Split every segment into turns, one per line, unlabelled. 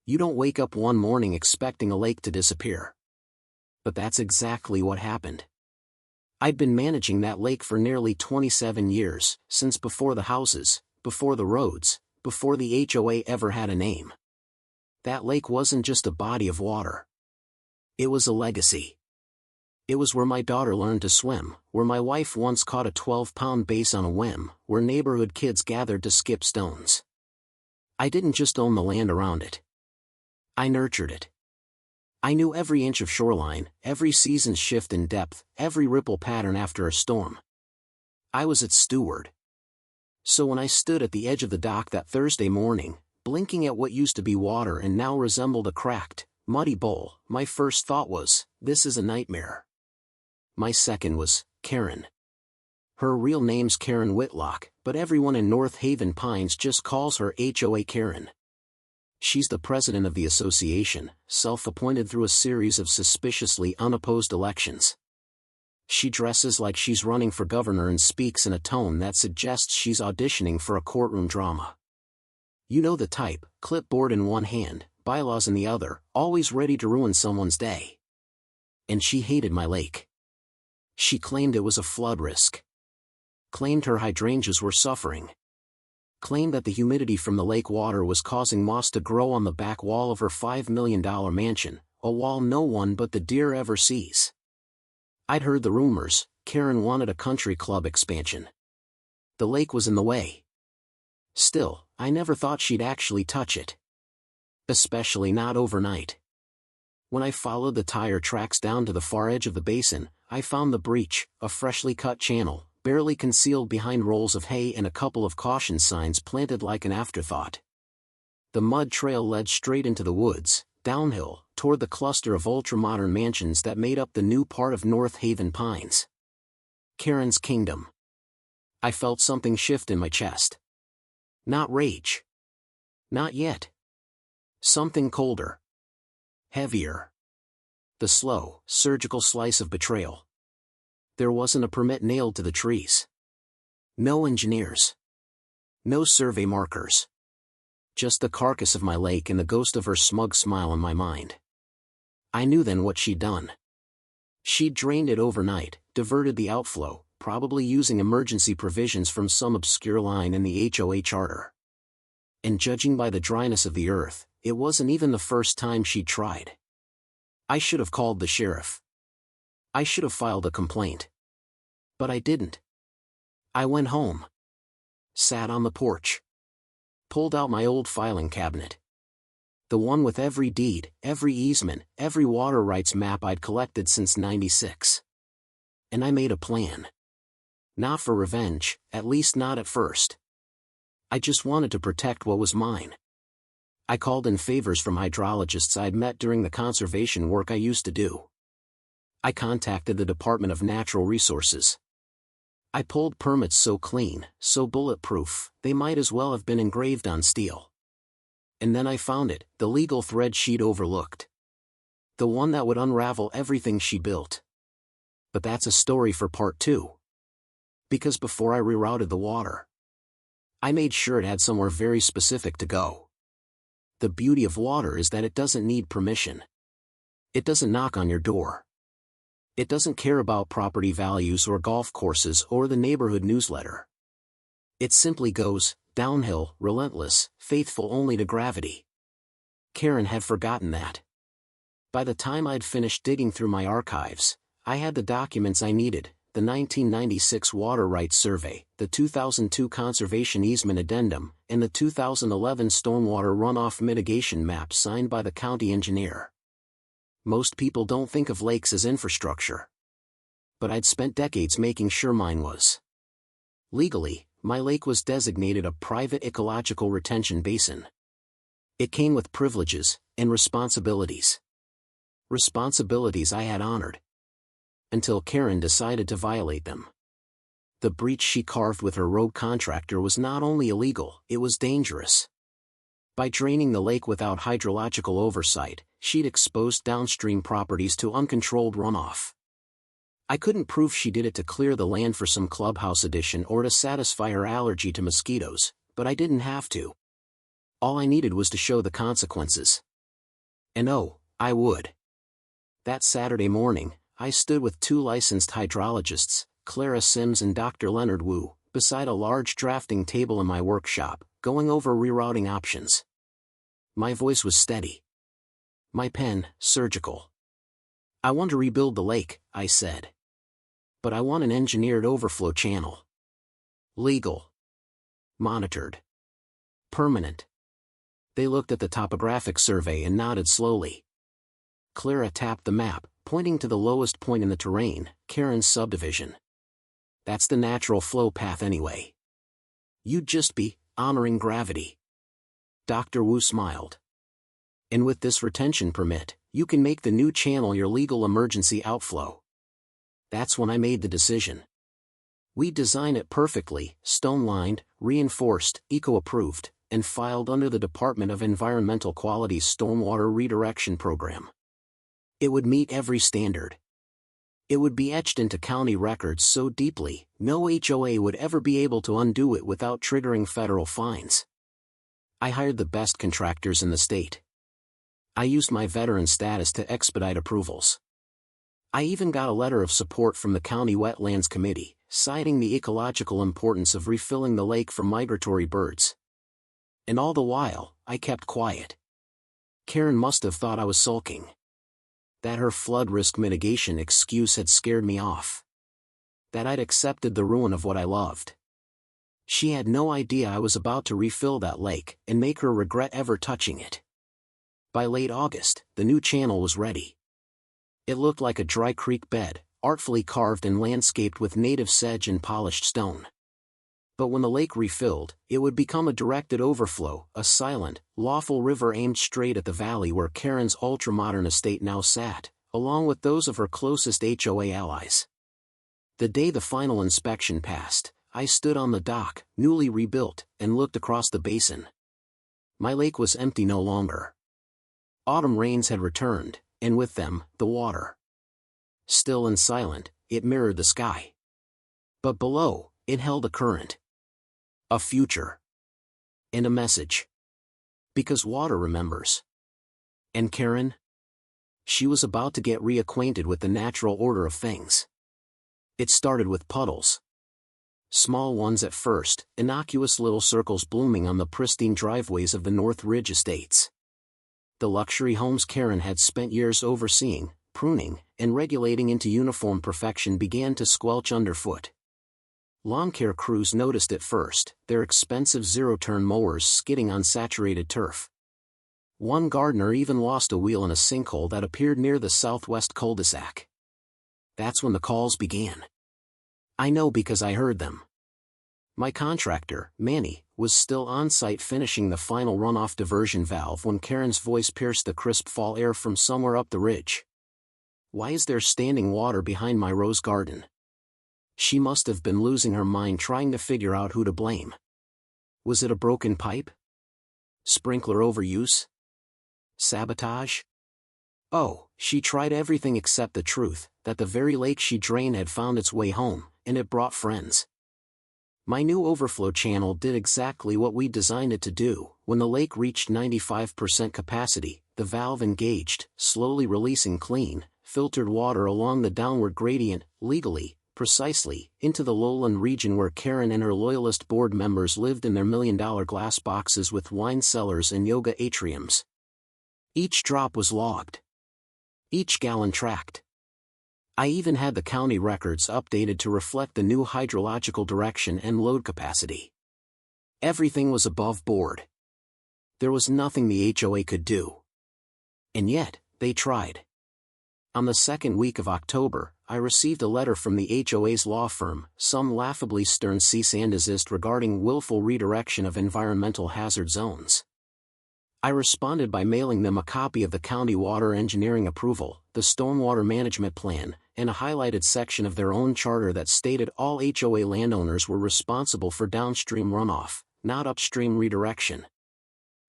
You don't wake up one morning expecting a lake to disappear. But that's exactly what happened. I'd been managing that lake for nearly 27 years, since before the houses, before the roads, before the HOA ever had a name. That lake wasn't just a body of water. It was a legacy. It was where my daughter learned to swim, where my wife once caught a 12-pound bass on a whim, where neighborhood kids gathered to skip stones. I didn't just own the land around it. I nurtured it. I knew every inch of shoreline, every season's shift in depth, every ripple pattern after a storm. I was its steward. So when I stood at the edge of the dock that Thursday morning, blinking at what used to be water and now resembled a cracked, muddy bowl, my first thought was, this is a nightmare. My second was, Karen. Her real name's Karen Whitlock, but everyone in North Haven Pines just calls her HOA Karen. She's the president of the association, self-appointed through a series of suspiciously unopposed elections. She dresses like she's running for governor and speaks in a tone that suggests she's auditioning for a courtroom drama. You know the type, clipboard in one hand, bylaws in the other, always ready to ruin someone's day. And she hated my lake. She claimed it was a flood risk. Claimed her hydrangeas were suffering. Claimed that the humidity from the lake water was causing moss to grow on the back wall of her $5 million mansion, a wall no one but the deer ever sees. I'd heard the rumors. Karen wanted a country club expansion. The lake was in the way. Still, I never thought she'd actually touch it. Especially not overnight. When I followed the tire tracks down to the far edge of the basin, I found the breach, a freshly cut channel, barely concealed behind rolls of hay and a couple of caution signs planted like an afterthought. The mud trail led straight into the woods, downhill, toward the cluster of ultra-modern mansions that made up the new part of North Haven Pines. Karen's kingdom. I felt something shift in my chest. Not rage. Not yet. Something colder. Heavier. The slow, surgical slice of betrayal. There wasn't a permit nailed to the trees. No engineers. No survey markers. Just the carcass of my lake and the ghost of her smug smile in my mind. I knew then what she'd done. She'd drained it overnight, diverted the outflow, probably using emergency provisions from some obscure line in the HOA charter. And judging by the dryness of the earth, it wasn't even the first time she'd tried. I should have called the sheriff. I should have filed a complaint. But I didn't. I went home. Sat on the porch. Pulled out my old filing cabinet. The one with every deed, every easement, every water rights map I'd collected since '96. And I made a plan. Not for revenge, at least not at first. I just wanted to protect what was mine. I called in favors from hydrologists I'd met during the conservation work I used to do. I contacted the Department of Natural Resources. I pulled permits so clean, so bulletproof, they might as well have been engraved on steel. And then I found it, the legal thread she'd overlooked. The one that would unravel everything she built. But that's a story for part 2. Because before I rerouted the water, I made sure it had somewhere very specific to go. The beauty of water is that it doesn't need permission. It doesn't knock on your door. It doesn't care about property values or golf courses or the neighborhood newsletter. It simply goes, downhill, relentless, faithful only to gravity. Karen had forgotten that. By the time I'd finished digging through my archives, I had the documents I needed, the 1996 Water Rights Survey, the 2002 Conservation Easement Addendum, and the 2011 Stormwater Runoff Mitigation Map signed by the county engineer. Most people don't think of lakes as infrastructure. But I'd spent decades making sure mine was. Legally, my lake was designated a private ecological retention basin. It came with privileges and responsibilities. Responsibilities I had honored. Until Karen decided to violate them. The breach she carved with her rogue contractor was not only illegal, it was dangerous. By draining the lake without hydrological oversight, she'd exposed downstream properties to uncontrolled runoff. I couldn't prove she did it to clear the land for some clubhouse addition or to satisfy her allergy to mosquitoes, but I didn't have to. All I needed was to show the consequences. And oh, I would. That Saturday morning, I stood with two licensed hydrologists, Clara Sims and Dr. Leonard Wu, beside a large drafting table in my workshop, going over rerouting options. My voice was steady. My pen, surgical. I want to rebuild the lake, I said. But I want an engineered overflow channel. Legal. Monitored. Permanent. They looked at the topographic survey and nodded slowly. Clara tapped the map, pointing to the lowest point in the terrain, Karen's subdivision. That's the natural flow path anyway. You'd just be honoring gravity. Dr. Wu smiled. And with this retention permit, you can make the new channel your legal emergency outflow. That's when I made the decision. We design it perfectly, stone-lined, reinforced, eco-approved, and filed under the Department of Environmental Quality's Stormwater Redirection Program. It would meet every standard. It would be etched into county records so deeply, no HOA would ever be able to undo it without triggering federal fines. I hired the best contractors in the state. I used my veteran status to expedite approvals. I even got a letter of support from the County Wetlands Committee, citing the ecological importance of refilling the lake for migratory birds. And all the while, I kept quiet. Karen must have thought I was sulking. That her flood risk mitigation excuse had scared me off. That I'd accepted the ruin of what I loved. She had no idea I was about to refill that lake and make her regret ever touching it. By late August, the new channel was ready. It looked like a dry creek bed, artfully carved and landscaped with native sedge and polished stone. But when the lake refilled, it would become a directed overflow, a silent, lawful river aimed straight at the valley where Karen's ultra-modern estate now sat, along with those of her closest HOA allies. The day the final inspection passed, I stood on the dock, newly rebuilt, and looked across the basin. My lake was empty no longer. Autumn rains had returned, and with them, the water. Still and silent, it mirrored the sky. But below, it held a current. A future. And a message. Because water remembers. And Karen? She was about to get reacquainted with the natural order of things. It started with puddles. Small ones at first, innocuous little circles blooming on the pristine driveways of the North Ridge estates. The luxury homes Karen had spent years overseeing, pruning, and regulating into uniform perfection began to squelch underfoot. Lawn care crews noticed it first, their expensive zero-turn mowers skidding on saturated turf. One gardener even lost a wheel in a sinkhole that appeared near the southwest cul-de-sac. That's when the calls began. I know because I heard them. My contractor, Manny, was still on site finishing the final runoff diversion valve when Karen's voice pierced the crisp fall air from somewhere up the ridge. Why is there standing water behind my rose garden? She must have been losing her mind trying to figure out who to blame. Was it a broken pipe? Sprinkler overuse? Sabotage? Oh, she tried everything except the truth, that the very lake she drained had found its way home, and it brought friends. My new overflow channel did exactly what we designed it to do. When the lake reached 95% capacity, the valve engaged, slowly releasing clean, filtered water along the downward gradient, legally, precisely, into the lowland region where Karen and her loyalist board members lived in their $1 million glass boxes with wine cellars and yoga atriums. Each drop was logged. Each gallon tracked. I even had the county records updated to reflect the new hydrological direction and load capacity. Everything was above board. There was nothing the HOA could do. And yet, they tried. On the second week of October, I received a letter from the HOA's law firm, some laughably stern cease and desist regarding willful redirection of environmental hazard zones. I responded by mailing them a copy of the county water engineering approval, the stormwater management plan, and a highlighted section of their own charter that stated all HOA landowners were responsible for downstream runoff, not upstream redirection.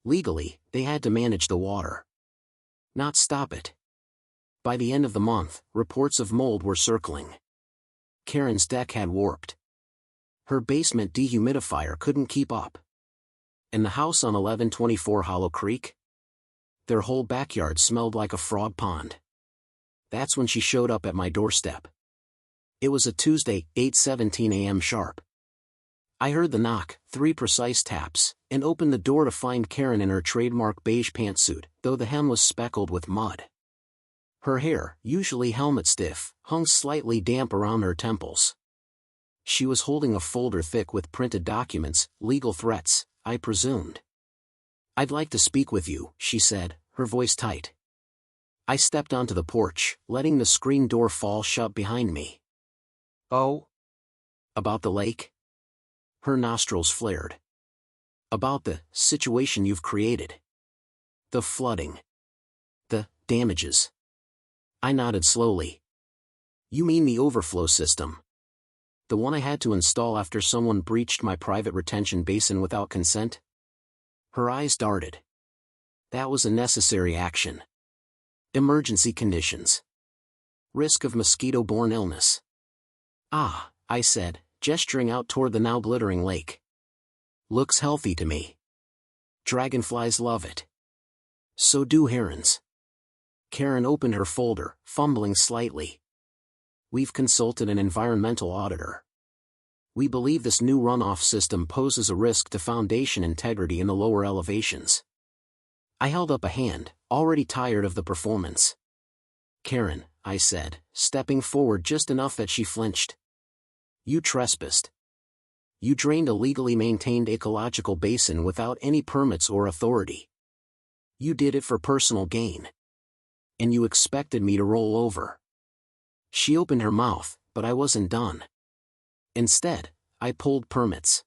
Legally, they had to manage the water, not stop it. By the end of the month, reports of mold were circling. Karen's deck had warped. Her basement dehumidifier couldn't keep up. And the house on 1124 Hollow Creek? Their whole backyard smelled like a frog pond. That's when she showed up at my doorstep. It was a Tuesday, 8:17 a.m. sharp. I heard the knock, 3 precise taps, and opened the door to find Karen in her trademark beige pantsuit, though the hem was speckled with mud. Her hair, usually helmet stiff, hung slightly damp around her temples. She was holding a folder thick with printed documents, legal threats, I presumed. "I'd like to speak with you," she said, her voice tight. I stepped onto the porch, letting the screen door fall shut behind me. "Oh? About the lake?" Her nostrils flared. "About the situation you've created. The flooding. The damages." I nodded slowly. "You mean the overflow system? The one I had to install after someone breached my private retention basin without consent?" Her eyes darted. "That was a necessary action. Emergency conditions. Risk of mosquito-borne illness." "Ah," I said, gesturing out toward the now glittering lake. "Looks healthy to me. Dragonflies love it. So do herons." Karen opened her folder, fumbling slightly. "We've consulted an environmental auditor. We believe this new runoff system poses a risk to foundation integrity in the lower elevations." I held up a hand, already tired of the performance. "Karen," I said, stepping forward just enough that she flinched. "You trespassed. You drained a legally maintained ecological basin without any permits or authority. You did it for personal gain. And you expected me to roll over." She opened her mouth, but I wasn't done. Instead, I pulled permits.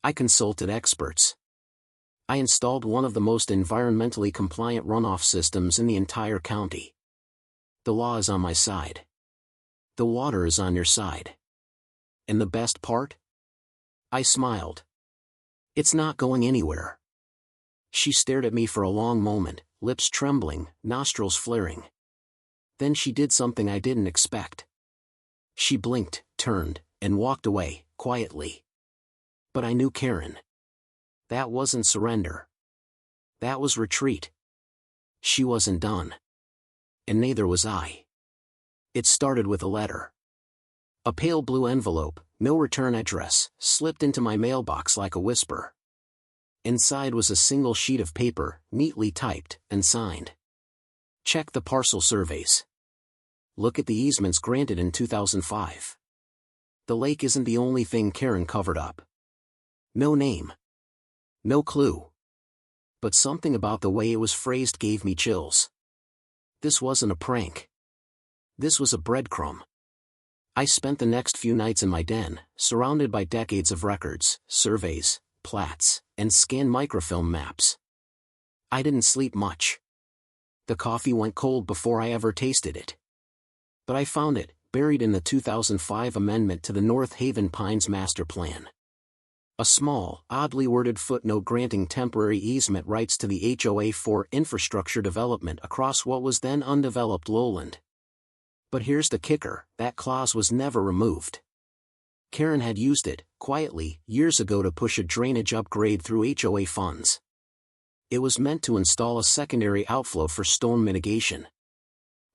I consulted experts. I installed one of the most environmentally compliant runoff systems in the entire county. The law is on my side. The water is on your side. And the best part? I smiled. It's not going anywhere. She stared at me for a long moment, lips trembling, nostrils flaring. Then she did something I didn't expect. She blinked, turned, and walked away, quietly. But I knew Karen. That wasn't surrender. That was retreat. She wasn't done. And neither was I. It started with a letter. A pale blue envelope, no return address, slipped into my mailbox like a whisper. Inside was a single sheet of paper, neatly typed and signed. "Check the parcel surveys. Look at the easements granted in 2005. The lake isn't the only thing Karen covered up." No name. No clue. But something about the way it was phrased gave me chills. This wasn't a prank. This was a breadcrumb. I spent the next few nights in my den, surrounded by decades of records, surveys, plats, and scanned microfilm maps. I didn't sleep much. The coffee went cold before I ever tasted it. But I found it, buried in the 2005 amendment to the North Haven Pines Master Plan. A small, oddly worded footnote granting temporary easement rights to the HOA for infrastructure development across what was then undeveloped lowland. But here's the kicker, that clause was never removed. Karen had used it, quietly, years ago to push a drainage upgrade through HOA funds. It was meant to install a secondary outflow for storm mitigation.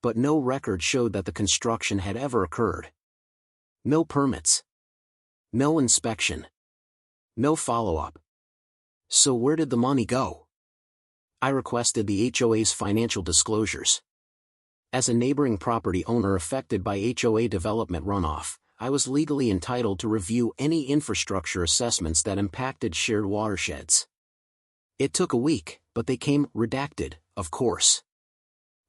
But no record showed that the construction had ever occurred. No permits. No inspection. No follow-up. So where did the money go? I requested the HOA's financial disclosures. As a neighboring property owner affected by HOA development runoff, I was legally entitled to review any infrastructure assessments that impacted shared watersheds. It took a week, but they came redacted, of course.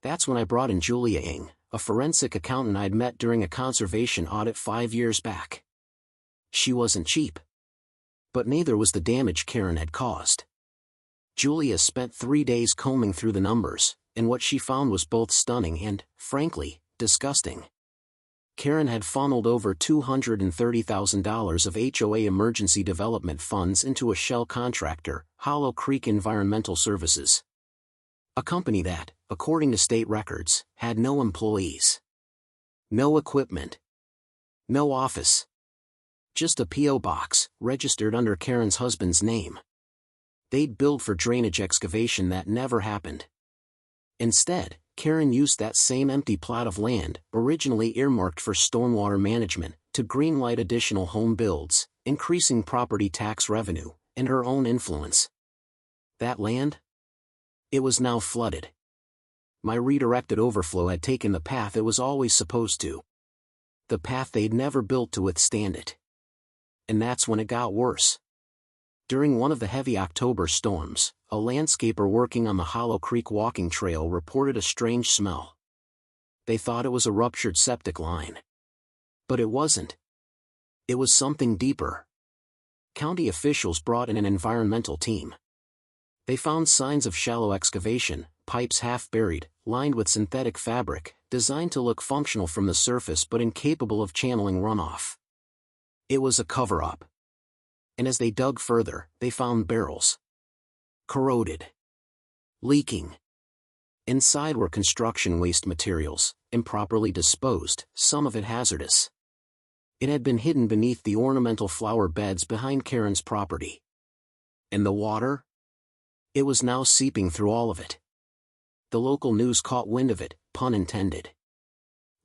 That's when I brought in Julia Ng, a forensic accountant I'd met during a conservation audit 5 years back. She wasn't cheap. But neither was the damage Karen had caused. Julia spent 3 days combing through the numbers, and what she found was both stunning and, frankly, disgusting. Karen had funneled over $230,000 of HOA emergency development funds into a shell contractor, Hollow Creek Environmental Services. A company that, according to state records, had no employees. No equipment. No office. Just a P.O. box, registered under Karen's husband's name. They'd billed for drainage excavation that never happened, Instead, Karen used that same empty plot of land, originally earmarked for stormwater management, to greenlight additional home builds, increasing property tax revenue, and her own influence. That land? It was now flooded. My redirected overflow had taken the path it was always supposed to. The path they'd never built to withstand it. And that's when it got worse. During one of the heavy October storms, a landscaper working on the Hollow Creek walking trail reported a strange smell. They thought it was a ruptured septic line. But it wasn't. It was something deeper. County officials brought in an environmental team. They found signs of shallow excavation, pipes half buried, lined with synthetic fabric, designed to look functional from the surface but incapable of channeling runoff. It was a cover-up. And as they dug further, they found barrels. Corroded. Leaking. Inside were construction waste materials, improperly disposed, some of it hazardous. It had been hidden beneath the ornamental flower beds behind Karen's property. And the water? It was now seeping through all of it. The local news caught wind of it, pun intended.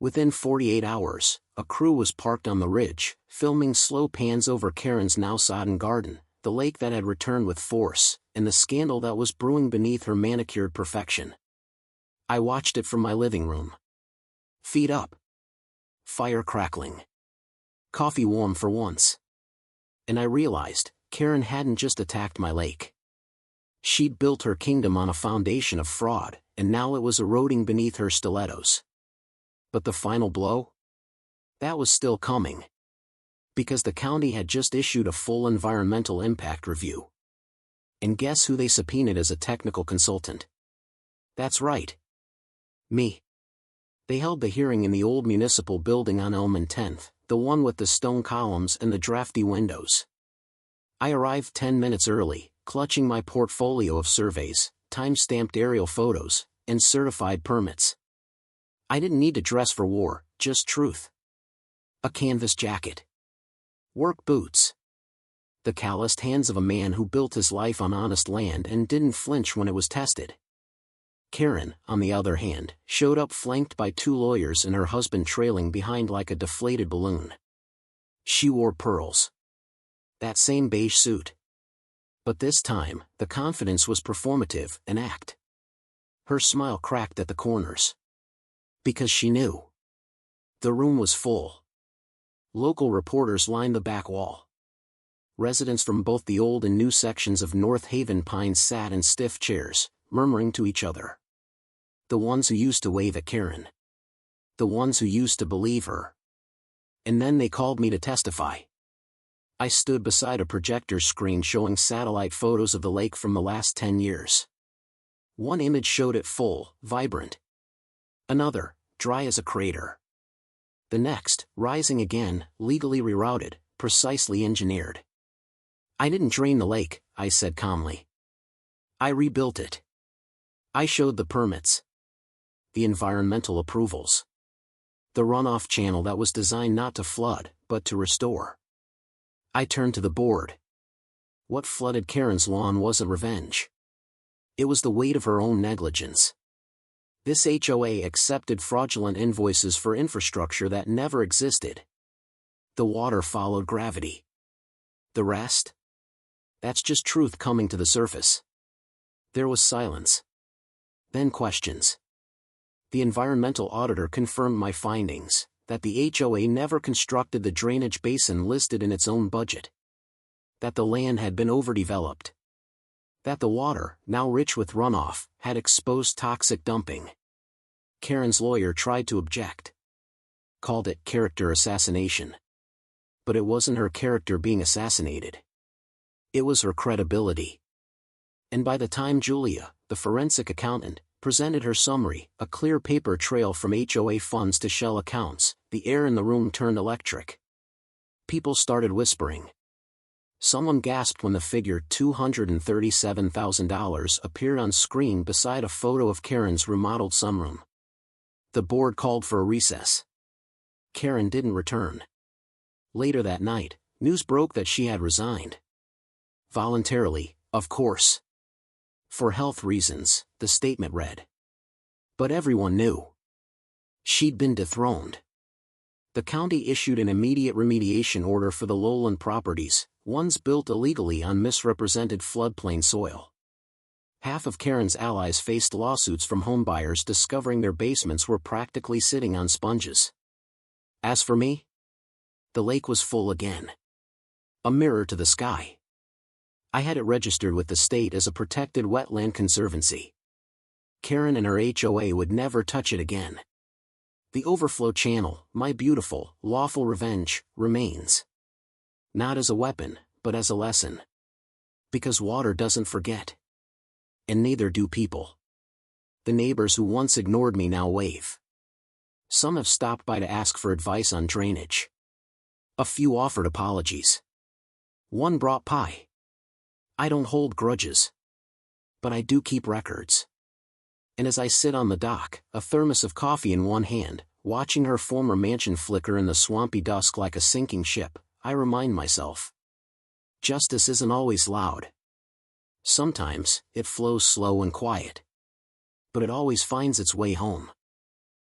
Within 48 hours, a crew was parked on the ridge, filming slow pans over Karen's now sodden garden, the lake that had returned with force, and the scandal that was brewing beneath her manicured perfection. I watched it from my living room. Feet up. Fire crackling. Coffee warm for once. And I realized, Karen hadn't just attacked my lake. She'd built her kingdom on a foundation of fraud, and now it was eroding beneath her stilettos. But the final blow? That was still coming. Because the county had just issued a full environmental impact review. And guess who they subpoenaed as a technical consultant? That's right. Me. They held the hearing in the old municipal building on Elm and 10th, the one with the stone columns and the drafty windows. I arrived 10 minutes early, clutching my portfolio of surveys, time-stamped aerial photos, and certified permits. I didn't need to dress for war, just truth. A canvas jacket. Work boots. The calloused hands of a man who built his life on honest land and didn't flinch when it was tested. Karen, on the other hand, showed up flanked by 2 lawyers and her husband trailing behind like a deflated balloon. She wore pearls. That same beige suit. But this time, the confidence was performative, an act. Her smile cracked at the corners. Because she knew. The room was full. Local reporters lined the back wall. Residents from both the old and new sections of North Haven Pines sat in stiff chairs, murmuring to each other. The ones who used to wave at Karen. The ones who used to believe her. And then they called me to testify. I stood beside a projector screen showing satellite photos of the lake from the last 10 years. One image showed it full, vibrant. Another, dry as a crater. The next, rising again, legally rerouted, precisely engineered. I didn't drain the lake, I said calmly. I rebuilt it. I showed the permits. The environmental approvals. The runoff channel that was designed not to flood, but to restore. I turned to the board. What flooded Karen's lawn wasn't revenge. It was the weight of her own negligence. This HOA accepted fraudulent invoices for infrastructure that never existed. The water followed gravity. The rest? That's just truth coming to the surface. There was silence. Then questions. The environmental auditor confirmed my findings, that the HOA never constructed the drainage basin listed in its own budget. That the land had been overdeveloped. That the water, now rich with runoff, had exposed toxic dumping. Karen's lawyer tried to object. Called it character assassination. But it wasn't her character being assassinated. It was her credibility. And by the time Julia, the forensic accountant, presented her summary, a clear paper trail from HOA funds to shell accounts, the air in the room turned electric. People started whispering. Someone gasped when the figure $237,000 appeared on screen beside a photo of Karen's remodeled sunroom. The board called for a recess. Karen didn't return. Later that night, news broke that she had resigned. Voluntarily, of course. For health reasons, the statement read. But everyone knew. She'd been dethroned. The county issued an immediate remediation order for the lowland properties, ones built illegally on misrepresented floodplain soil. Half of Karen's allies faced lawsuits from homebuyers discovering their basements were practically sitting on sponges. As for me, the lake was full again. A mirror to the sky. I had it registered with the state as a protected wetland conservancy. Karen and her HOA would never touch it again. The overflow channel, my beautiful, lawful revenge, remains. Not as a weapon, but as a lesson. Because water doesn't forget. And neither do people. The neighbors who once ignored me now wave. Some have stopped by to ask for advice on drainage. A few offered apologies. One brought pie. I don't hold grudges. But I do keep records. And as I sit on the dock, a thermos of coffee in one hand, watching her former mansion flicker in the swampy dusk like a sinking ship, I remind myself. Justice isn't always loud. Sometimes, it flows slow and quiet. But it always finds its way home.